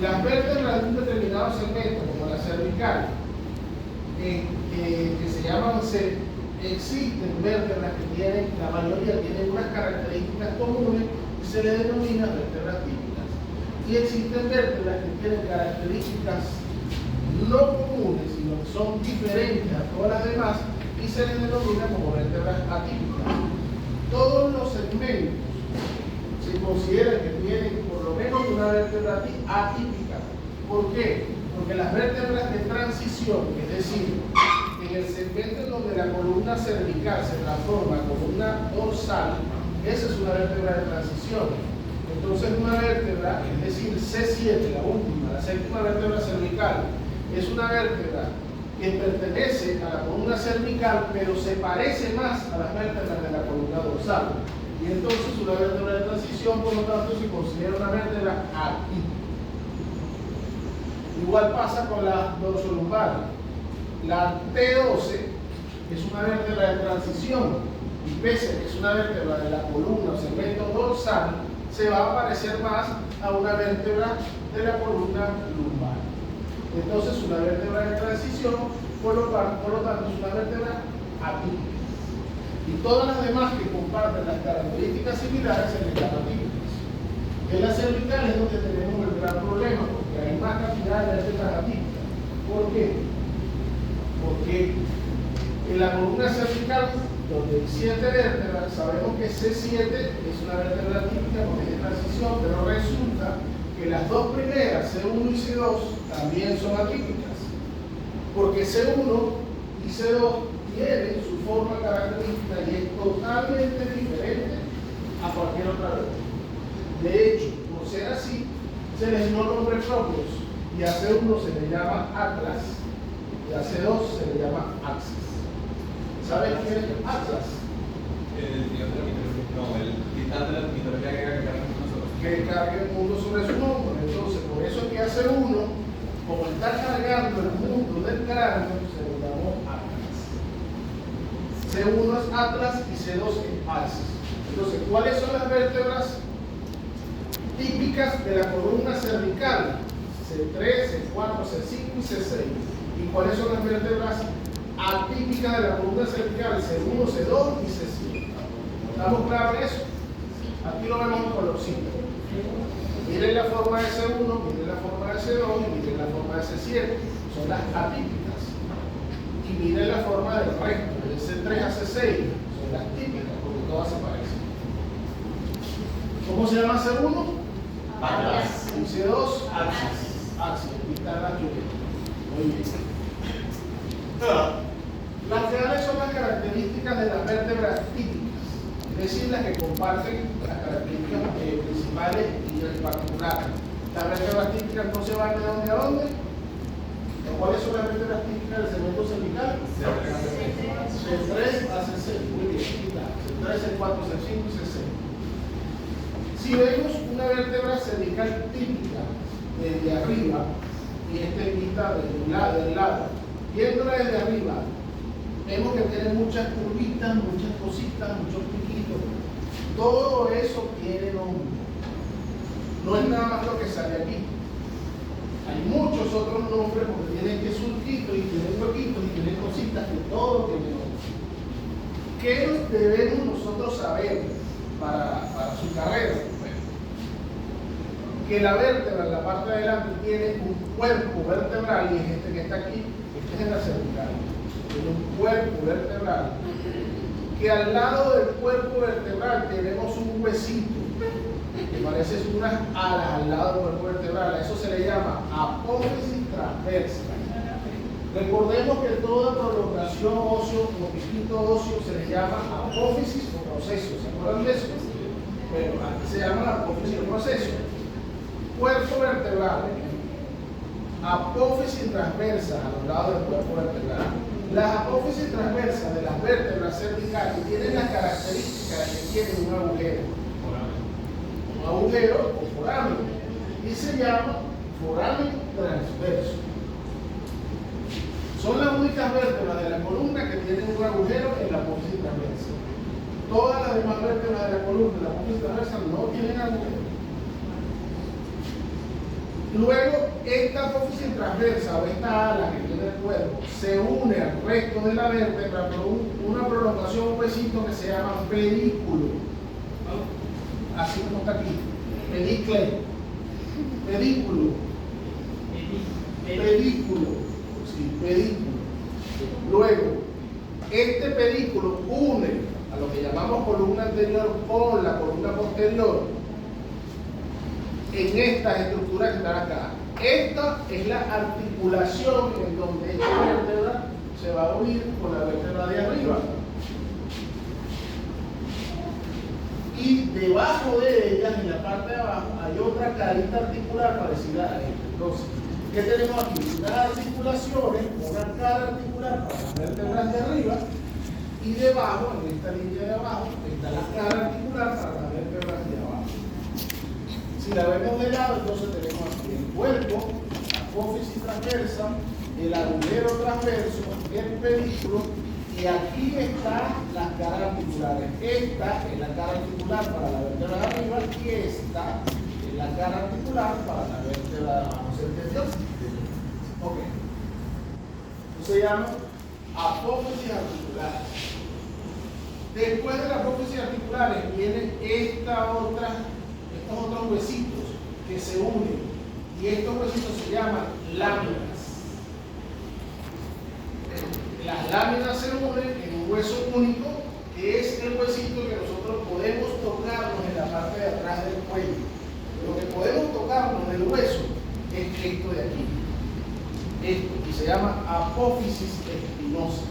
Las vértebras de un determinado segmento, como la cervical, que se llaman existen vértebras que tienen, la mayoría tienen unas características comunes y se les denomina vértebras típicas. Y existen vértebras que tienen características no comunes, sino que son diferentes a todas las demás y se les denomina como vértebras atípicas. Todos los segmentos se consideran que tienen por lo menos una vértebra atípica. ¿Por qué? Porque las vértebras de transición, es decir, en el segmento en donde la columna cervical se transforma en columna dorsal, esa es una vértebra de transición. Entonces una vértebra, es decir, C7, la última, la séptima vértebra cervical, es una vértebra que pertenece a la columna cervical, pero se parece más a las vértebras de la columna dorsal. Y entonces una vértebra de transición, por lo tanto, se considera una vértebra atípica. Igual pasa con la dorsolumbar. La T12 es una vértebra de transición y pese a que es una vértebra de la columna o segmento dorsal, se va a parecer más a una vértebra de la columna lumbar. Entonces, una vértebra de transición, por lo tanto, es una vértebra atípica. Y todas las demás que comparten las características similares se les llaman atípicas. En la cervical es donde tenemos el gran problema, porque hay más cantidad de vértebras atípicas. ¿Por qué? Porque en la columna cervical, donde hay 7 vértebras, sabemos que C7 es una vértebra típica porque es de transición, pero resulta que las dos primeras, C1 y C2, también son atípicas, porque C1 y C2 tienen su forma característica y es totalmente diferente a cualquier otra vértebra. De hecho, por ser así, se les dio nombres propios y a C1 se le llama atlas y a C2 se le llama axis. ¿Sabes quién es atlas? El dios de la mitología, no, el titán de la mitología griega que carga nosotros. Que carga el mundo sobre su hombro. Entonces, por eso es que hace uno, como está cargando el mundo del cráneo, se le llamó atlas. C1 es atlas y C2 es axis. Entonces, ¿cuáles son las vértebras típicas de la columna cervical? C3, C4, C5 y C6. ¿Y cuáles son las vértebras atípicas de la columna cervical? C1, C2 y C5. ¿Estamos claros en eso? Aquí lo vemos en colorcito. Miren la forma de C1, miren la forma de C2 y miren la forma de C7. Son las atípicas. Y miren la forma del resto, de C3 a C6. Son las típicas, porque todas se parecen. ¿Cómo se llama C1? Atlas. Y C2, axis. Axis. Aquí está la lluvia. Muy bien. Las reales son las características de las vértebras típicas, es decir, las que comparten las características principales y particulares. Las vértebras típicas no se van de dónde a dónde. ¿Cuáles son las vértebras típicas del segmento cervical? C3 a C6. Muy bien, aquí está. C3, C4, C5 y C6. Si vemos una vértebra cervical típica desde arriba, y esta vista del lado, viéndola desde arriba, vemos que tiene muchas curvitas, muchas cositas, muchos piquitos. Todo eso tiene nombre. No es nada más lo que sale aquí. Hay muchos otros nombres porque tienen que surquitos y tienen huequitos y tienen cositas que todo tiene nombre. ¿Qué debemos nosotros saber para su carrera? Que la vértebra en la parte de adelante tiene un cuerpo vertebral y es este que está aquí, este es en la cervical. Tiene un cuerpo vertebral que al lado del cuerpo vertebral tenemos un huesito que parece unas alas al lado del cuerpo vertebral. A eso se le llama apófisis transversa. Recordemos que toda prolongación óseo o piquito óseo se le llama apófisis o proceso. ¿Se acuerdan de eso? Bueno, aquí se llama la apófisis o proceso. Cuerpo vertebral, apófisis transversa a los lados del cuerpo vertebral. Las apófisis transversas de las vértebras cervicales tienen las características de que tienen un agujero o foramen, y se llama foramen transverso. Son las únicas vértebras de la columna que tienen un agujero en la apófisis transversa. Todas las demás vértebras de la columna de la apófisis transversa no tienen agujero. Luego, esta apófisis transversa o esta ala que tiene el cuerpo se une al resto de la vértebra por una prolongación, un huesito que se llama pedículo. ¿No? Así como está aquí. Pedicle. Pedículo. Pedículo. Sí, pedículo. Luego, este pedículo une a lo que llamamos columna anterior con la columna posterior en estas estructuras que están acá. Esta es la articulación en donde esta vértebra se va a unir con la vértebra de arriba. Y debajo de ellas, en la parte de abajo, hay otra carita articular parecida a esta. Entonces, ¿qué tenemos aquí? Unas articulaciones, una cara articular para las vértebras de arriba, y debajo, en esta línea de abajo, está la cara articular para las vértebras de abajo. Si la vemos de lado, entonces tenemos aquí el cuerpo, la apófisis transversa, el agujero transverso, el pedículo, y aquí están las caras articulares. Esta es la cara articular para la vértebra de arriba y esta es la cara articular para la vértebra de abajo. ¿Se entendió? Ok. Eso se llama apófisis articulares. Después de las apófisis articulares vienen estos otros huesitos que se unen, y estos huesitos se llaman láminas. Las láminas se unen en un hueso único, que es el huesito que nosotros podemos tocarnos en la parte de atrás del cuello. Lo que podemos tocarnos en el hueso es esto de aquí, esto, y se llama apófisis espinosa.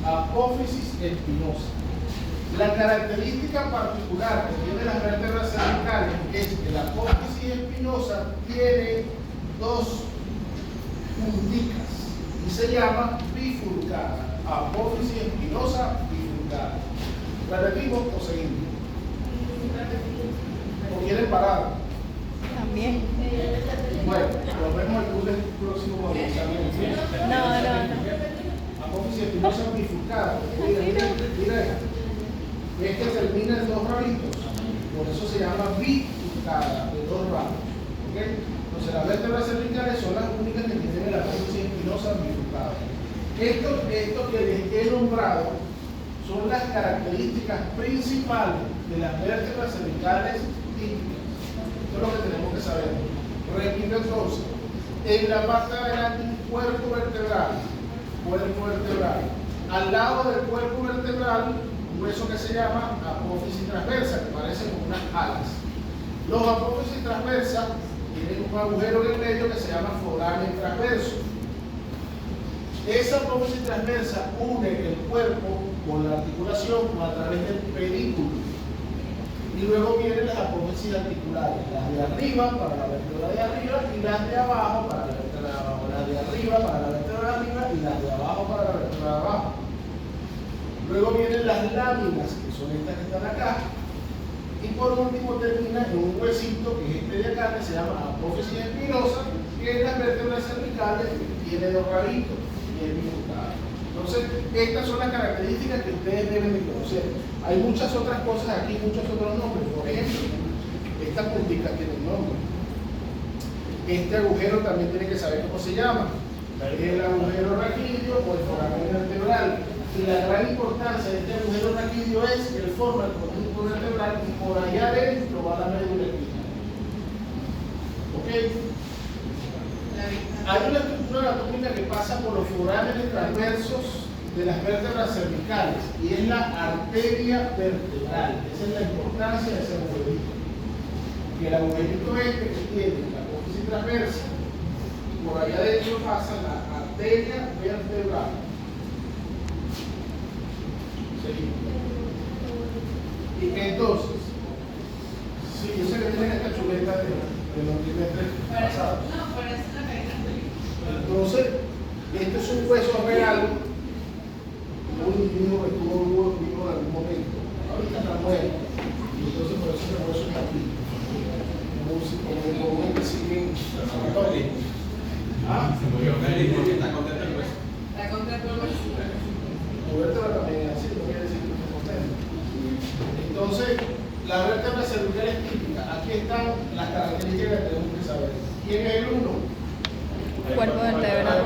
Apófisis espinosa. La característica particular que tiene las vértebras cervicales es que la apófisis espinosa tiene dos punticas y se llama bifurcada. Apófisis espinosa bifurcada. ¿Repetimos o seguimos? ¿O quieren parar? También. Bueno, nos vemos el lunes próximo con el examen. No. Apófisis espinosa bifurcada. Mira esta. Es que termina en dos rabitos, por eso se llama bifurcada, de dos rabos. ¿Okay? Entonces las vértebras cervicales son las únicas que tienen la apófisis espinosa bifurcada. Esto que les he nombrado son las características principales de las vértebras cervicales típicas. Esto es lo que tenemos que saber. Repito entonces, en la parte de adelante un cuerpo vertebral. Al lado del cuerpo vertebral, un hueso que se llama apófisis transversa, que parece como unas alas. Los apófisis transversas tienen un agujero en el medio que se llama foramen transverso. Esa apófisis transversa une el cuerpo con la articulación a través del pedículo. Y luego vienen las apófisis articulares, las de arriba para la vértebra de arriba y las de abajo para la vértebra de abajo. Las de arriba para la vértebra de arriba y las de abajo para la vértebra de abajo. Luego vienen las láminas, que son estas que están acá. Y por último termina en un huesito, que es este de acá, que se llama apófisis espinosa, que en las vértebras cervicales tiene dos rabitos y es bifurcada. Entonces, estas son las características que ustedes deben de conocer. Hay muchas otras cosas aquí, muchos otros nombres. Por ejemplo, estas punticas tienen nombre. Este agujero también tiene que saber cómo se llama. El agujero raquídeo o el foramen vertebral. Y la gran importancia de este agujero raquídeo es que él forma el conjunto vertebral y por allá adentro va la médula espinal. ¿Ok? Hay una estructura anatómica que pasa por los forámenes transversos de las vértebras cervicales y es la arteria vertebral. Esa es la importancia de ese agujerito. Que el agujerito este que tiene la apófisis transversa, por allá adentro pasa la arteria vertebral. Y entonces, sí, yo sé que tienen esta chuleta de los trimestres pasados. Entonces, este es un hueso real, un individuo que estuvo vivo en algún momento. Ahorita está muerto. Y entonces por eso ese hueso está aquí. Como un que siguen. ¿Ah? Se murió feliz porque está contento el hueso. Está contento el hueso. Tu vértebra también es así, no quiere decir que esté contento. Entonces, la vértebra cervical es típica. Aquí están las características de un cuerpo vertebral.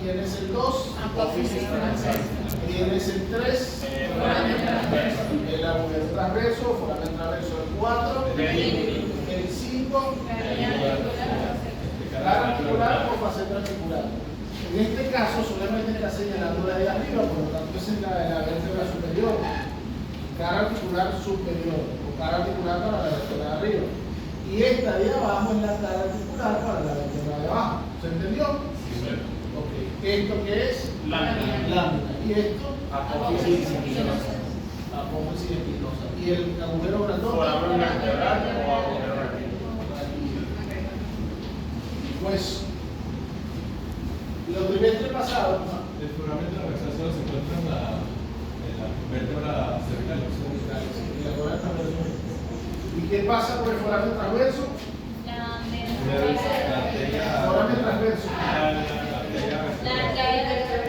¿Quién es el 2? Apófisis transversa. ¿Quién es el 3? El agujero transverso, foramen transverso el 4. El 5. Cara articular o faceta articular. En este caso solamente está señalando la de arriba, por lo tanto es en la vértebra superior. Cara articular superior o cara articular para la vértebra de arriba. Y esta de abajo es la cara articular para la vértebra de abajo. ¿Se entendió? Ok. ¿Esto qué es? Lámina. ¿Y esto? Apófisis espinosa. Apófisis espinosa. ¿Y el agujero grandote? Foramen vertebral o agujero raquídeo. Pues los trimestres pasados, ¿no? El foramen transversal solo se encuentra en la vértebra cervical. Y la foramen transverso. ¿Y qué pasa por el foramen transverso? Foramen transverso.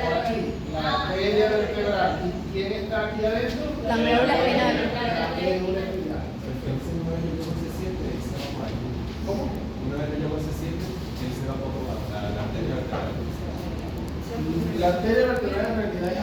Por aquí, la arteria vertebral. ¿Y quién está aquí adentro? La médula espinal. La médula espinal. ¿Cómo? Una vez que el agua se siente, él se va poco más. La arteria vertebral. La arteria vertebral en realidad es